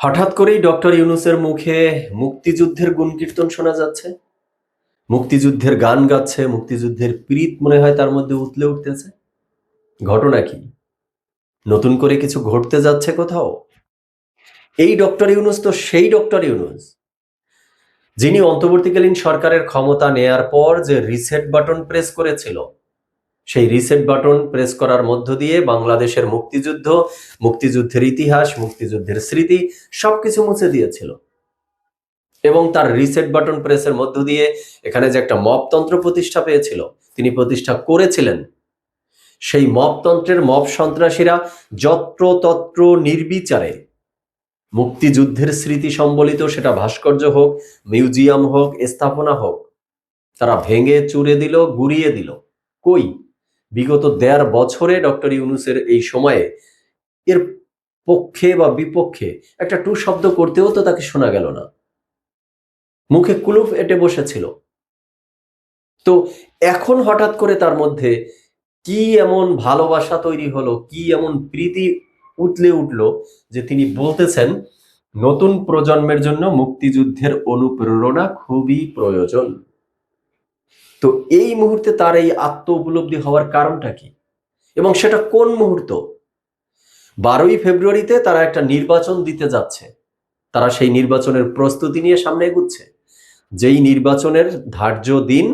হঠাৎ করেই ডক্টর ইউনূসের মুখে মুক্তিযুদ্ধের গুণকীর্তন শোনা যাচ্ছে। মুক্তিযুদ্ধের গান গাচ্ছে, মুক্তিযুদ্ধের পীড়িত মনে হয় তার মধ্যে উতলে উঠতেছে। ঘটনা কি? নতুন করে কিছু ঘটতে যাচ্ছে কোথাও? এই ডক্টর ইউনূস তো সেই ডক্টর ইউনূস যিনি অন্তর্বর্তীকালীন সরকারের ক্ষমতা নেয়ার পর যে রিসেট বাটন প্রেস করেছিল, সেই রিসেট বাটন প্রেস করার মধ্য দিয়ে বাংলাদেশের মুক্তিযুদ্ধ, মুক্তিযুদ্ধের ইতিহাস, মুক্তিযুদ্ধের স্মৃতি সবকিছু মুছে দিয়েছিল। এবং তার রিসেট বাটন প্রেসের মধ্য দিয়ে এখানে যে একটা মবতন্ত্র প্রতিষ্ঠা পেয়েছিল, তিনি প্রতিষ্ঠা করেছিলেন। সেই মবতন্ত্রের মব সন্ত্রাসীরা যত্রতত্র নির্বিচারে মুক্তিযুদ্ধের স্মৃতি সম্বলিত সেটা ভাস্কর্য হোক, মিউজিয়াম হোক, স্থাপনা হোক, তারা ভেঙে চুরে দিল, গুড়িয়ে দিল। কই বিগত ১.৫ বছরে ডক্টর ইউনূসের এই সময়ে এর পক্ষে বা বিপক্ষে একটা টু শব্দ করতেও তো তাকে শোনা গেল না। মুখে কুলুপ এঁটে বসেছিল। তো এখন হঠাৎ করে তার মধ্যে কি এমন ভালোবাসা তৈরি হলো, কি এমন প্রীতি উতলে উঠলো যে তিনি বলতেছেন নতুন প্রজন্মের জন্য মুক্তিযুদ্ধের অনুপ্রেরণা খুবই প্রয়োজন। তো এই মুহূর্তে তার এই আত্ম উপলব্ধি হওয়ার কারণটা কি, এবং সেটা কোন মুহূর্ত? ১২ই ফেব্রুয়ারিতে তারা একটা নির্বাচন দিতে যাচ্ছে, তারা সেই নির্বাচনের প্রস্তুতি নিয়ে সামনে এগুচ্ছে। যেই নির্বাচনের ধার্য দিন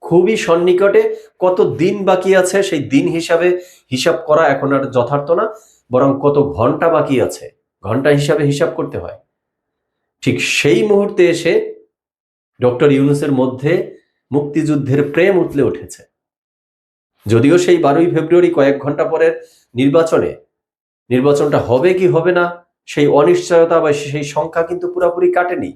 খুবই সন্নিকটে, কত দিন বাকি আছে সেই দিন হিসাব করা এখন আর যথার্থ না, বরং কত ঘন্টা বাকি আছে ঘন্টা হিসাবে হিসাব করতে হয়। ঠিক সেই মুহূর্তে এসে ডক্টর ইউনূসের মধ্যে মুক্তিযুদ্ধের প্রেম উতলে উঠেছে। যদিও সেই ১২ই ফেব্রুয়ারি কয়েক ঘন্টা পরের নির্বাচনটা হবে কি হবে না সেই অনিশ্চয়তা বা সেই সংখ্যা কিন্তু পুরোপুরি কাটেনি,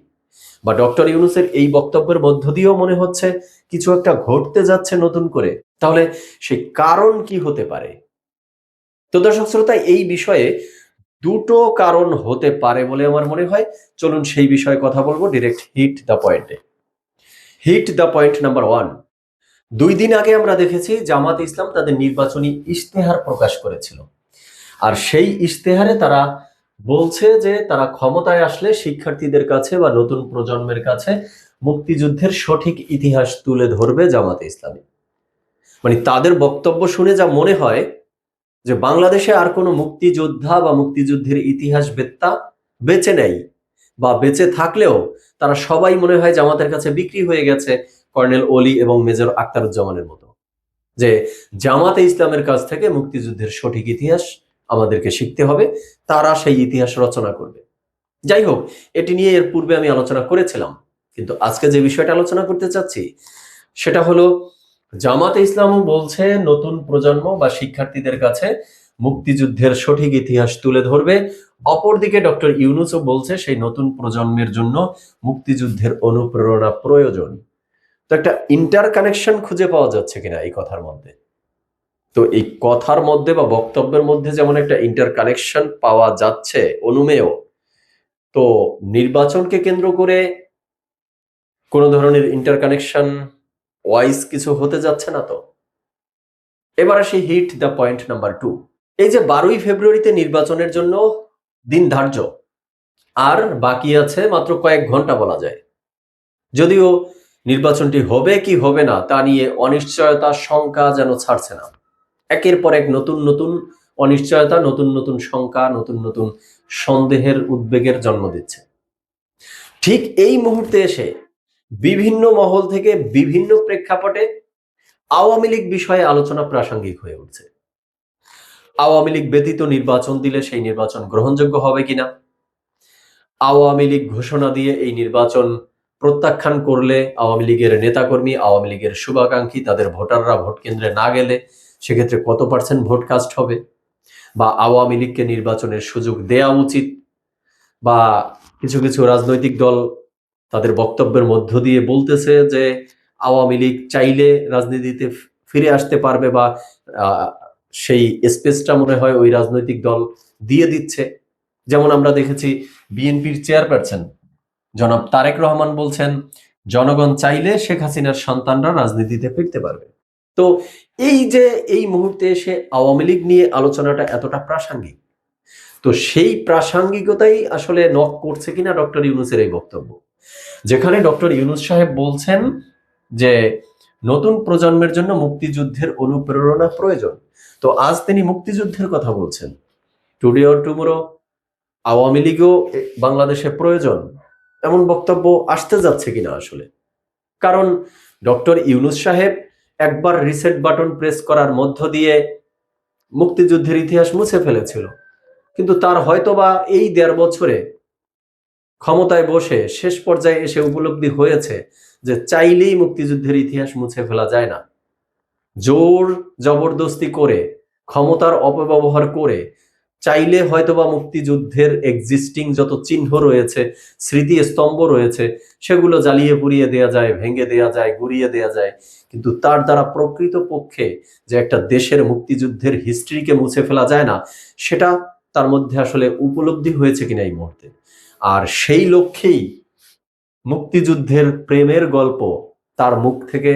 বা ডক্টর ইউনূসের এই বক্তব্যের মধ্য দিয়েও মনে হচ্ছে কিছু একটা ঘটতে যাচ্ছে নতুন করে। তাহলে সেই কারণ কি হতে পারে? তো দর্শক শ্রোতা, এই বিষয়ে দুটো কারণ হতে পারে বলে আমার মনে হয়। চলুন সেই বিষয়ে কথা বলবো, ডিরেক্ট হিট দ্য পয়েন্টে। Hit the point number 1। ২ দিন আগে আমরা দেখেছি জামাত ইসলাম তাদের নির্বাচনী ইশতেহার প্রকাশ করেছিল, আর সেই ইশতেহারে তারা বলছে যে তারা ক্ষমতায় আসলে শিক্ষার্থীদের কাছে বা নতুন প্রজন্মের কাছে মুক্তিযুদ্ধের সঠিক ইতিহাস তুলে ধরবে জামাতে ইসলামী। মানে তাদের বক্তব্য শুনে যা মনে হয় যে বাংলাদেশে আর কোনো মুক্তিযোদ্ধা বা মুক্তিযুদ্ধের ইতিহাস বেত্তা বেঁচে নেই, বা বেঁচে থাকলেও তারা সবাই মনে হয় জামাতের কাছে বিক্রি হয়ে গেছে কর্নেল অলি এবং মেজর আখতারুজ্জামানের মতো, যে জামাতে ইসলামের কাছ থেকে মুক্তিযুদ্ধের সঠিক ইতিহাস আমাদেরকে শিখতে হবে, তারা সেই ইতিহাস রচনা করবে। যাই হোক, এটি নিয়ে এর পূর্বে আমি আলোচনা করেছিলাম, কিন্তু আজকে যে বিষয়টা আলোচনা করতে চাচ্ছি সেটা হলো জামাতে ইসলামও বলছে নতুন প্রজন্ম বা শিক্ষার্থীদের কাছে মুক্তিযুদ্ধের সঠিক ইতিহাস তুলে ধরবে, অপরদিকে ডক্টর ইউনূসও বলছে সেই নতুন প্রজন্মের জন্য মুক্তিযুদ্ধের অনুপ্রেরণা প্রয়োজন। তো একটা ইন্টার কানেকশন খুঁজে পাওয়া যাচ্ছে কিনা এই কথার মধ্যে? তো এই কথার মধ্যে বা বক্তব্যের মধ্যে যেমন একটা ইন্টার কানেকশন পাওয়া যাচ্ছে অনুমেয়, তো নির্বাচনকে কেন্দ্র করে কোনো ধরনের ইন্টার কানেকশন ওয়াইজ কিছু হতে যাচ্ছে না তো? এবার আসি হিট দ্য পয়েন্ট নাম্বার 2। এই যে 12ই ফেব্রুয়ারিতে নির্বাচনের জন্য দিন ধার্য, আর বাকি আছে মাত্র কয়েক ঘন্টা বলা যায়। যদিও নির্বাচনটি হবে কি হবে না তা নিয়ে অনিশ্চয়তা শঙ্কা যেন ছাড়ছে না। একের পর এক নতুন নতুন অনিশ্চয়তা, নতুন নতুন শঙ্কা, নতুন নতুন সন্দেহের উদ্বেগের জন্ম দিচ্ছে। ঠিক এই মুহূর্তে এসে বিভিন্ন মহল থেকে বিভিন্ন প্রেক্ষাপটে আওয়ামী লীগ বিষয়ে আলোচনা প্রাসঙ্গিক হয়ে উঠছে। আওয়ামী লীগ ব্যতীত নির্বাচন দিলে সেই নির্বাচন গ্রহণযোগ্য হবে কিনা, আওয়ামী লীগ ঘোষণা দিয়ে এই নির্বাচন প্রত্যাখ্যান করলে আওয়ামী লীগের নেতাকর্মী, আওয়ামী লীগের শুভাকাঙ্ক্ষী, তাদের ভোটাররা ভোট কেন্দ্রে না গেলে সেক্ষেত্রে কত পার্সেন্ট ভোট কাস্ট হবে, বা আওয়ামী লীগকে নির্বাচনের সুযোগ দেয়া উচিত, বা কিছু কিছু রাজনৈতিক দল তাদের বক্তব্যের মধ্য দিয়ে বলতেছে যে আওয়ামী লীগ চাইলে রাজনীতিতে ফিরে আসতে পারবে, বা সেই স্পেসটা মনে হয় ওই রাজনৈতিক দল দিয়ে দিচ্ছে। যেমন আমরা দেখেছি বিএনপির চেয়ারপারসন জনাব তারেক রহমান বলছেন জনগণ চাইলে শেখ হাসিনার সন্তানরা রাজনীতিতে ফিরতে পারবে। তো এই যে এই মুহূর্তে এসে আওয়ামী লীগ নিয়ে আলোচনাটা এতটা প্রাসঙ্গিক, তো সেই প্রাসঙ্গিকতাই আসলে নক করছে কিনা ডক্টর ইউনূসের এই বক্তব্য, যেখানে ডক্টর ইউনূস সাহেব বলছেন যে নতুন প্রজন্মের জন্য মুক্তিযুদ্ধের অনুপ্রেরণা প্রয়োজন। তো আজ তিনি মুক্তিযুদ্ধের কথা বলছেন, টুডে অর টুমোরো আওয়ামী লীগও বাংলাদেশে প্রয়োজন, এমন বক্তব্য আসতে যাচ্ছে কিনা আসলে। কারণ ডক্টর ইউনূস সাহেব একবার রিসেট বাটন প্রেস করার মধ্য দিয়ে মুক্তিযুদ্ধের ইতিহাস মুছে ফেলেছিল, কিন্তু তার হয়তোবা এই ১.৫ বছরে ক্ষমতায় বসে শেষ পর্যায়ে এসে উপলব্ধি হয়েছে যে চাইলেই মুক্তিযুদ্ধের ইতিহাস মুছে ফেলা যায় না। জোর জবরদস্তি করে, ক্ষমতার অপব্যবহার করে চাইলে হয়তোবা মুক্তিযুদ্ধের এক্সিস্টিং যত চিহ্ন রয়েছে, স্মৃতি স্তম্ভ রয়েছে, সেগুলো জ্বালিয়ে পুড়িয়ে দেয়া যায়, ভেঙে দেয়া যায়, গুড়িয়ে দেয়া যায়, কিন্তু তার দ্বারা প্রকৃত পক্ষে যে একটা দেশের মুক্তিযুদ্ধের হিস্ট্রিকে মুছে ফেলা যায় না, সেটা তার মধ্যে আসলে উপলব্ধি হয়েছে কিনা এই মুহূর্তে। আর সেই লক্ষ্যেই মুক্তিযুদ্ধের প্রেমের গল্প তার মুখ থেকে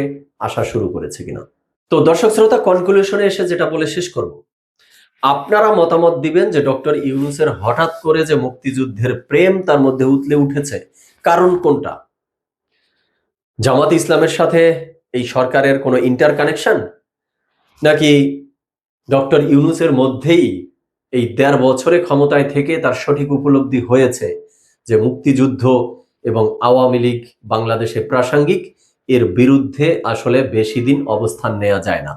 আসা শুরু করেছে কিনা। তো দর্শক শ্রোতা, কনক্লুশনে এসে যেটা বলে শেষ করব, আপনারা মতামত দিবেন যে ডক্টর ইউনূসের হঠাৎ করে যে মুক্তিযুদ্ধের প্রেম তার মধ্যে উতলে উঠেছে, কারণ কোনটা? জামাত ইসলামের সাথে এই সরকারের কোনো ইন্টার কানেকশন, নাকি ডক্টর ইউনূসের মধ্যেই এই ১.৫ বছরে ক্ষমতায় থেকে তার সঠিক উপলব্ধি হয়েছে যে মুক্তিযুদ্ধ এবং আওয়ামী লীগ বাংলাদেশে প্রাসঙ্গিক, এর বিরুদ্ধে আসলে বেশি দিন অবস্থান নেওয়া যায় না।